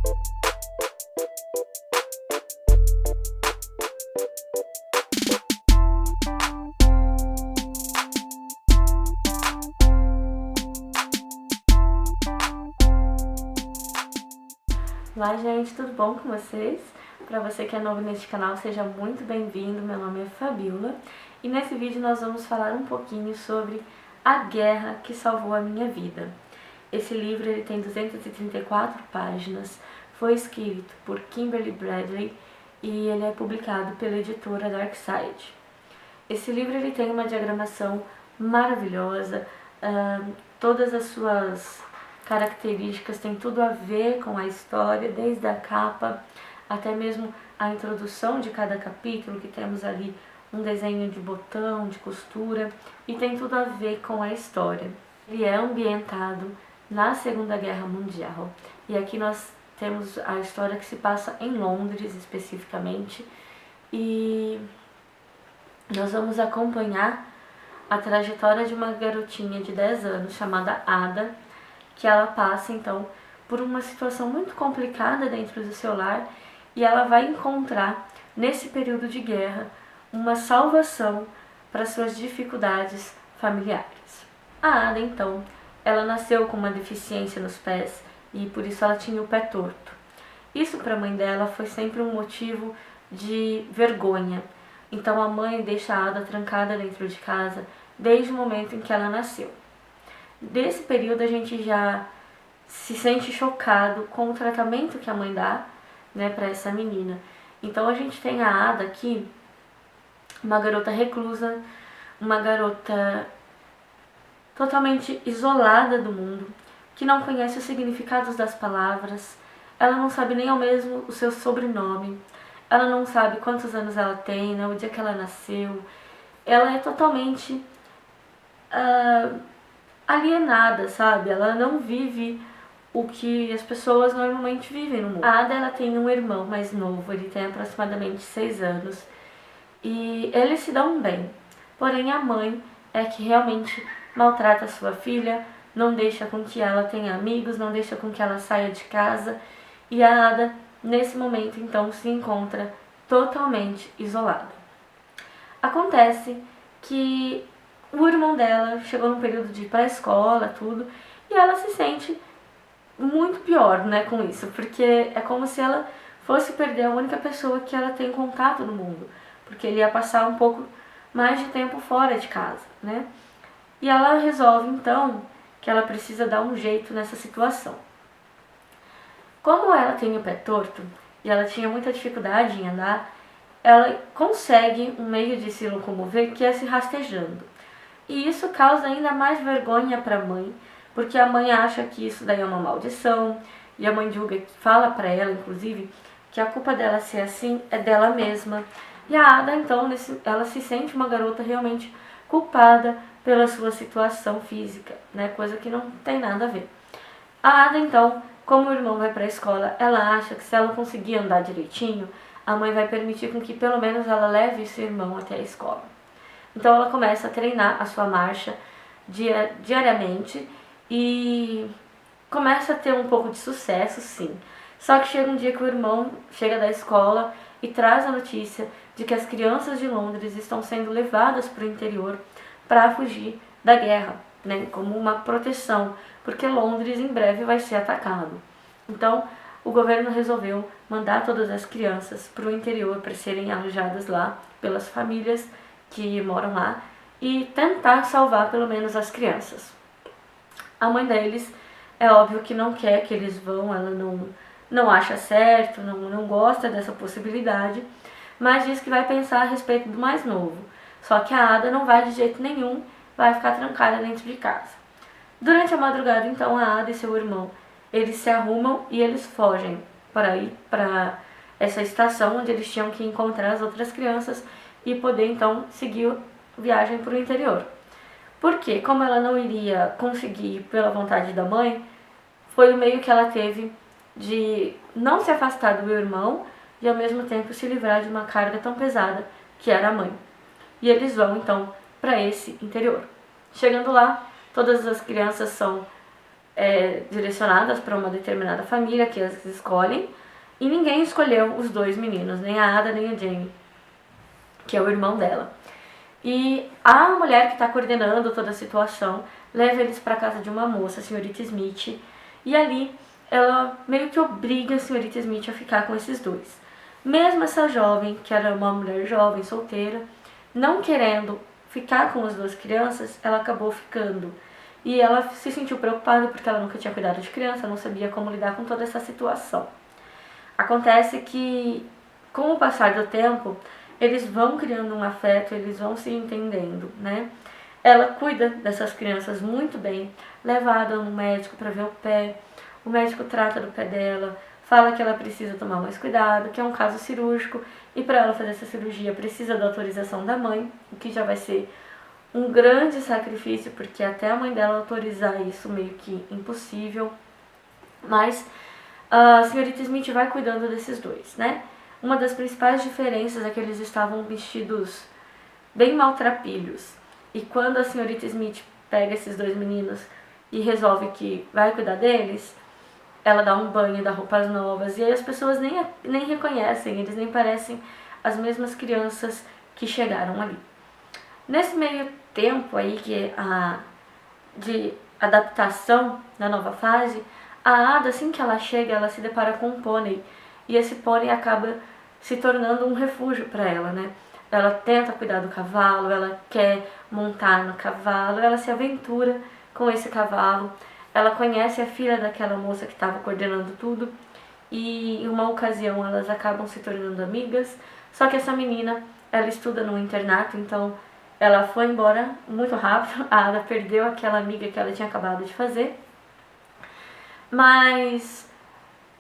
Olá gente, tudo bom com vocês? Para você que é novo neste canal, seja muito bem-vindo. Meu nome é Fabiola e nesse vídeo nós vamos falar um pouquinho sobre A Guerra que Salvou a Minha Vida. Esse livro ele tem 234 páginas, foi escrito por Kimberly Bradley e ele é publicado pela editora Darkside. Esse livro ele tem uma diagramação maravilhosa, todas as suas características têm tudo a ver com a história, desde a capa até mesmo a introdução de cada capítulo, que temos ali um desenho de botão, de costura, e tem tudo a ver com a história. Ele é ambientado na Segunda Guerra Mundial, e aqui nós temos a história que se passa em Londres especificamente, e nós vamos acompanhar a trajetória de uma garotinha de 10 anos chamada Ada, que ela passa então por uma situação muito complicada dentro do seu lar e ela vai encontrar nesse período de guerra uma salvação para suas dificuldades familiares. A Ada então, ela nasceu com uma deficiência nos pés e por isso ela tinha o pé torto. Isso para a mãe dela foi sempre um motivo de vergonha. Então a mãe deixa a Ada trancada dentro de casa desde o momento em que ela nasceu. Desse período a gente já se sente chocado com o tratamento que a mãe dá, né, para essa menina. Então a gente tem a Ada aqui, uma garota reclusa, uma garota totalmente isolada do mundo, que não conhece os significados das palavras, ela não sabe nem ao mesmo o seu sobrenome, ela não sabe quantos anos ela tem, né, o dia que ela nasceu. Ela é totalmente alienada, sabe? Ela não vive o que as pessoas normalmente vivem no mundo. A Ada, ela tem um irmão mais novo, ele tem aproximadamente 6 anos, e eles se dão bem. Porém, a mãe é que realmente maltrata a sua filha, não deixa com que ela tenha amigos, não deixa com que ela saia de casa, e a Ada, nesse momento, então, se encontra totalmente isolada. Acontece que o irmão dela chegou num período de ir pra escola, tudo, e ela se sente muito pior, né, com isso, porque é como se ela fosse perder a única pessoa que ela tem contato no mundo, porque ele ia passar um pouco mais de tempo fora de casa, né? E ela resolve, então, que ela precisa dar um jeito nessa situação. Como ela tem o pé torto, e ela tinha muita dificuldade em andar, ela consegue um meio de se locomover que é se rastejando. E isso causa ainda mais vergonha para a mãe, porque a mãe acha que isso daí é uma maldição, e a mãe julga, fala para ela, inclusive, que a culpa dela ser assim é dela mesma. E a Ada, então, ela se sente uma garota realmente culpada pela sua situação física, né? Coisa que não tem nada a ver. A Ada, então, como o irmão vai para a escola, ela acha que se ela conseguir andar direitinho, a mãe vai permitir com que pelo menos ela leve esse irmão até a escola. Então ela começa a treinar a sua marcha diariamente e começa a ter um pouco de sucesso, sim. Só que chega um dia que o irmão chega da escola e traz a notícia de que as crianças de Londres estão sendo levadas para o interior para fugir da guerra, né, como uma proteção, porque Londres em breve vai ser atacado. Então o governo resolveu mandar todas as crianças para o interior para serem alojadas lá pelas famílias que moram lá e tentar salvar pelo menos as crianças. A mãe deles é óbvio que não quer que eles vão, ela não acha certo, não gosta dessa possibilidade, mas diz que vai pensar a respeito do mais novo. Só que a Ada não vai de jeito nenhum, vai ficar trancada dentro de casa. Durante a madrugada, então, a Ada e seu irmão, eles se arrumam e eles fogem para ir para essa estação onde eles tinham que encontrar as outras crianças e poder então seguir viagem para o interior. Porque, como ela não iria conseguir pela vontade da mãe, foi o meio que ela teve de não se afastar do irmão e ao mesmo tempo se livrar de uma carga tão pesada que era a mãe. E eles vão então para esse interior. Chegando lá, todas as crianças são direcionadas para uma determinada família que elas escolhem, e ninguém escolheu os dois meninos, nem a Ada nem o Jamie, que é o irmão dela. E a mulher que está coordenando toda a situação leva eles para casa de uma moça, a senhorita Smith, e ali ela meio que obriga a senhorita Smith a ficar com esses dois. Mesmo essa jovem, que era uma mulher jovem, solteira, não querendo ficar com as duas crianças, ela acabou ficando. E ela se sentiu preocupada porque ela nunca tinha cuidado de criança, não sabia como lidar com toda essa situação. Acontece que, com o passar do tempo, eles vão criando um afeto, eles vão se entendendo, né? Ela cuida dessas crianças muito bem, levada no médico para ver o pé, o médico trata do pé dela, fala que ela precisa tomar mais cuidado, que é um caso cirúrgico, e para ela fazer essa cirurgia precisa da autorização da mãe, o que já vai ser um grande sacrifício, porque até a mãe dela autorizar isso meio que impossível. Mas a senhorita Smith vai cuidando desses dois, né? Uma das principais diferenças é que eles estavam vestidos bem maltrapilhos. E quando a senhorita Smith pega esses dois meninos e resolve que vai cuidar deles, ela dá um banho, dá roupas novas, e aí as pessoas nem reconhecem, eles nem parecem as mesmas crianças que chegaram ali. Nesse meio tempo aí de adaptação na nova fase, a Ada, assim que ela chega, ela se depara com um pônei, e esse pônei acaba se tornando um refúgio para ela, né? Ela tenta cuidar do cavalo, ela quer montar no cavalo, ela se aventura com esse cavalo, ela conhece a filha daquela moça que estava coordenando tudo, e em uma ocasião elas acabam se tornando amigas, só que essa menina, ela estuda num internato, então ela foi embora muito rápido, a Ada perdeu aquela amiga que ela tinha acabado de fazer, mas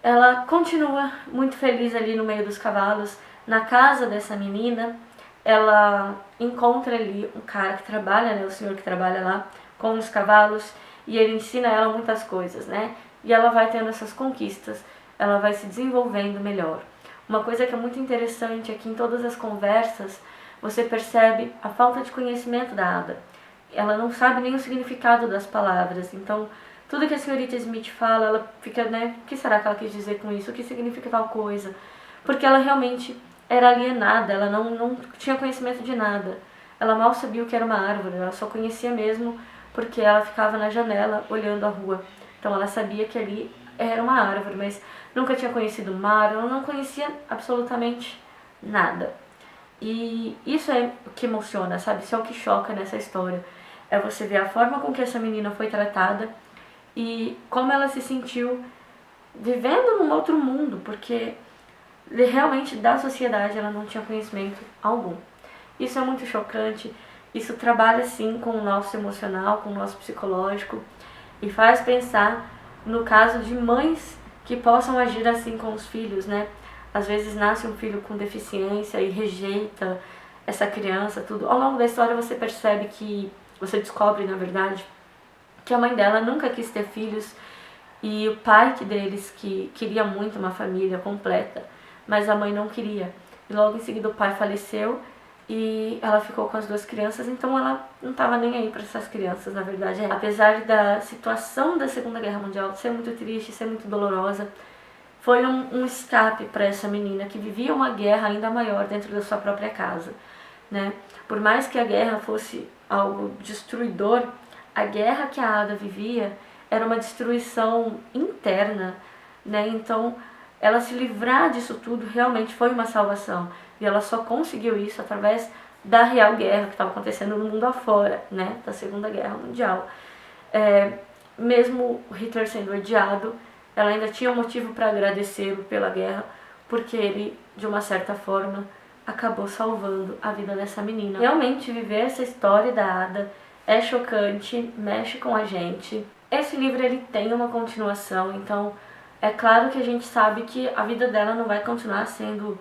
ela continua muito feliz ali no meio dos cavalos. Na casa dessa menina, ela encontra ali um cara que trabalha, né, o senhor que trabalha lá com os cavalos, e ele ensina ela muitas coisas, né? E ela vai tendo essas conquistas, ela vai se desenvolvendo melhor. Uma coisa que é muito interessante é que em todas as conversas você percebe a falta de conhecimento da Ada. Ela não sabe nem o significado das palavras, então tudo que a senhorita Smith fala, ela fica, né, o que será que ela quis dizer com isso? O que significa tal coisa? Porque ela realmente era alienada, ela não tinha conhecimento de nada. Ela mal sabia o que era uma árvore, ela só conhecia mesmo porque ela ficava na janela olhando a rua. Então ela sabia que ali era uma árvore, mas nunca tinha conhecido o mar, ela não conhecia absolutamente nada. E isso é o que emociona, sabe? Isso é o que choca nessa história. É você ver a forma com que essa menina foi tratada e como ela se sentiu vivendo num outro mundo, porque realmente da sociedade ela não tinha conhecimento algum. Isso é muito chocante, isso trabalha sim com o nosso emocional, com o nosso psicológico e faz pensar no caso de mães que possam agir assim com os filhos, né? Às vezes nasce um filho com deficiência e rejeita essa criança, tudo. Ao longo da história você percebe que, você descobre na verdade, que a mãe dela nunca quis ter filhos e o pai deles que queria muito uma família completa, mas a mãe não queria. E logo em seguida o pai faleceu e ela ficou com as duas crianças, então ela não estava nem aí para essas crianças, na verdade. Apesar da situação da Segunda Guerra Mundial ser muito triste, ser muito dolorosa, foi um escape para essa menina que vivia uma guerra ainda maior dentro da sua própria casa, né? Por mais que a guerra fosse algo destruidor, a guerra que a Ada vivia era uma destruição interna, né? Então, ela se livrar disso tudo realmente foi uma salvação. E ela só conseguiu isso através da real guerra que estava acontecendo no mundo afora, né? Da Segunda Guerra Mundial. Mesmo Hitler sendo odiado, ela ainda tinha um motivo para agradecê-lo pela guerra, porque ele, de uma certa forma, acabou salvando a vida dessa menina. Realmente, viver essa história da Ada é chocante, mexe com a gente. Esse livro ele tem uma continuação, então é claro que a gente sabe que a vida dela não vai continuar sendo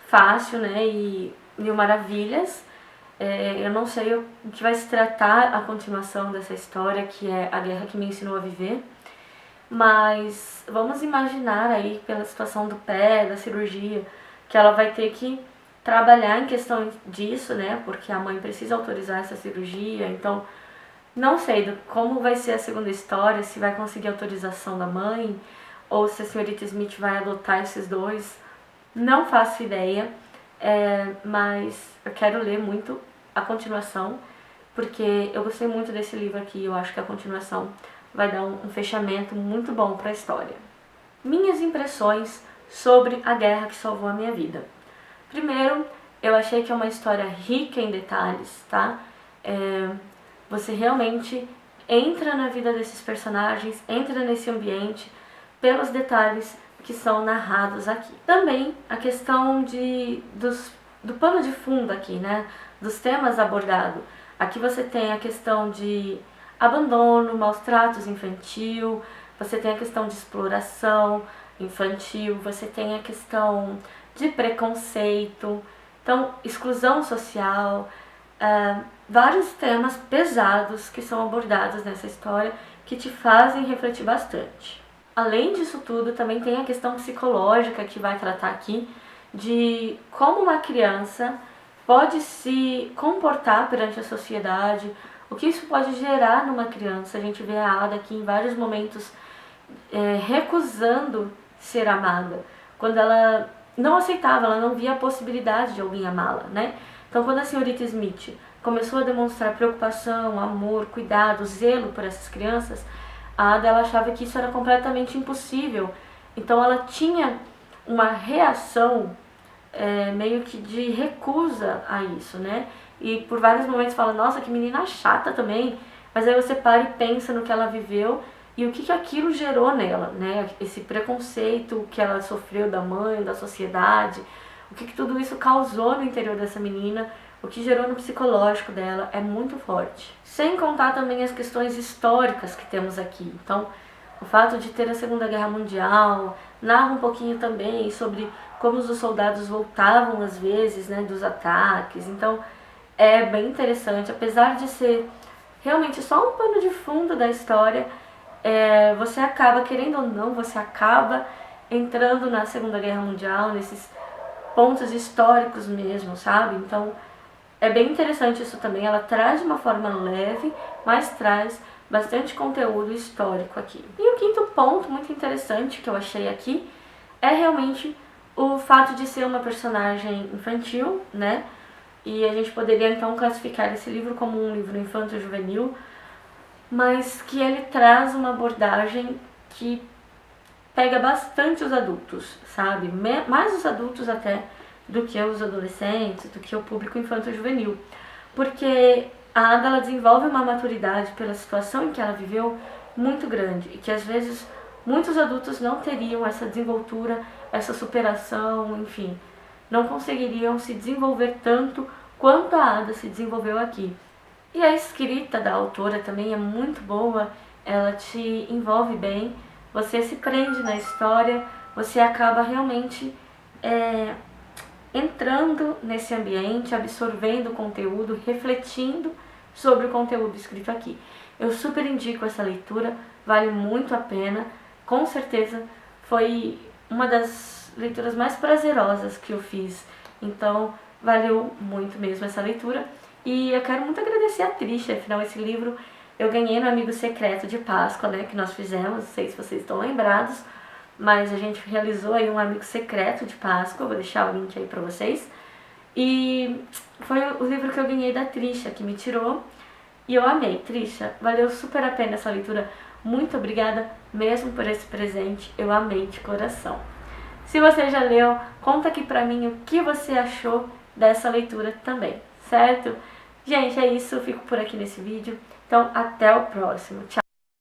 fácil, né, e mil maravilhas. Eu não sei o que vai se tratar a continuação dessa história, que é A Guerra que Me Ensinou a Viver, mas vamos imaginar aí, pela situação do pé, da cirurgia, que ela vai ter que trabalhar em questão disso, né, porque a mãe precisa autorizar essa cirurgia, então Não sei como vai ser a segunda história, se vai conseguir autorização da mãe, ou se a senhorita Smith vai adotar esses dois. Não faço ideia, mas eu quero ler muito a continuação, porque eu gostei muito desse livro aqui. Eu acho que a continuação vai dar um fechamento muito bom para a história. Minhas impressões sobre A Guerra que Salvou a Minha Vida. Primeiro, eu achei que é uma história rica em detalhes, tá? Você realmente entra na vida desses personagens, entra nesse ambiente pelos detalhes que são narrados aqui. Também a questão do pano de fundo aqui, né? Dos temas abordados. Aqui você tem a questão de abandono, maus tratos infantil, você tem a questão de exploração infantil, você tem a questão de preconceito, então exclusão social, vários temas pesados que são abordados nessa história que te fazem refletir bastante. Além disso tudo, também tem a questão psicológica que vai tratar aqui de como uma criança pode se comportar perante a sociedade, o que isso pode gerar numa criança. A gente vê a Ada aqui em vários momentos recusando ser amada, quando ela não aceitava, ela não via a possibilidade de alguém amá-la, né? Então, quando a senhorita Smith começou a demonstrar preocupação, amor, cuidado, zelo por essas crianças, a Ada ela achava que isso era completamente impossível. Então, ela tinha uma reação meio que de recusa a isso, né? E por vários momentos fala, nossa, que menina chata também. Mas aí você para e pensa no que ela viveu e o que aquilo gerou nela, né? Esse preconceito que ela sofreu da mãe, da sociedade, o que tudo isso causou no interior dessa menina, o que gerou no psicológico dela é muito forte. Sem contar também as questões históricas que temos aqui. Então, o fato de ter a Segunda Guerra Mundial, narra um pouquinho também sobre como os soldados voltavam às vezes, né, dos ataques. Então, é bem interessante, apesar de ser realmente só um pano de fundo da história, você acaba, querendo ou não, você acaba entrando na Segunda Guerra Mundial, nesses pontos históricos mesmo, sabe? Então, é bem interessante isso também. Ela traz de uma forma leve, mas traz bastante conteúdo histórico aqui. E o quinto ponto muito interessante que eu achei aqui é realmente o fato de ser uma personagem infantil, né? E a gente poderia então classificar esse livro como um livro infanto-juvenil, mas que ele traz uma abordagem que pega bastante os adultos, sabe? Mais os adultos até do que os adolescentes, do que o público infanto-juvenil. Porque a Ada ela desenvolve uma maturidade pela situação em que ela viveu muito grande e que às vezes muitos adultos não teriam essa desenvoltura, essa superação, enfim, não conseguiriam se desenvolver tanto quanto a Ada se desenvolveu aqui. E a escrita da autora também é muito boa, ela te envolve bem, você se prende na história, você acaba realmente entrando nesse ambiente, absorvendo o conteúdo, refletindo sobre o conteúdo escrito aqui. Eu super indico essa leitura, vale muito a pena, com certeza foi uma das leituras mais prazerosas que eu fiz, então valeu muito mesmo essa leitura. E eu quero muito agradecer a Trisha, afinal esse livro eu ganhei no Amigo Secreto de Páscoa, né, que nós fizemos, não sei se vocês estão lembrados, mas a gente realizou aí um Amigo Secreto de Páscoa, vou deixar o link aí pra vocês. E foi o livro que eu ganhei da Trisha, que me tirou, e eu amei. Trisha, valeu super a pena essa leitura, muito obrigada mesmo por esse presente, eu amei de coração. Se você já leu, conta aqui pra mim o que você achou dessa leitura também, certo? Gente, é isso, eu fico por aqui nesse vídeo, então até o próximo, tchau!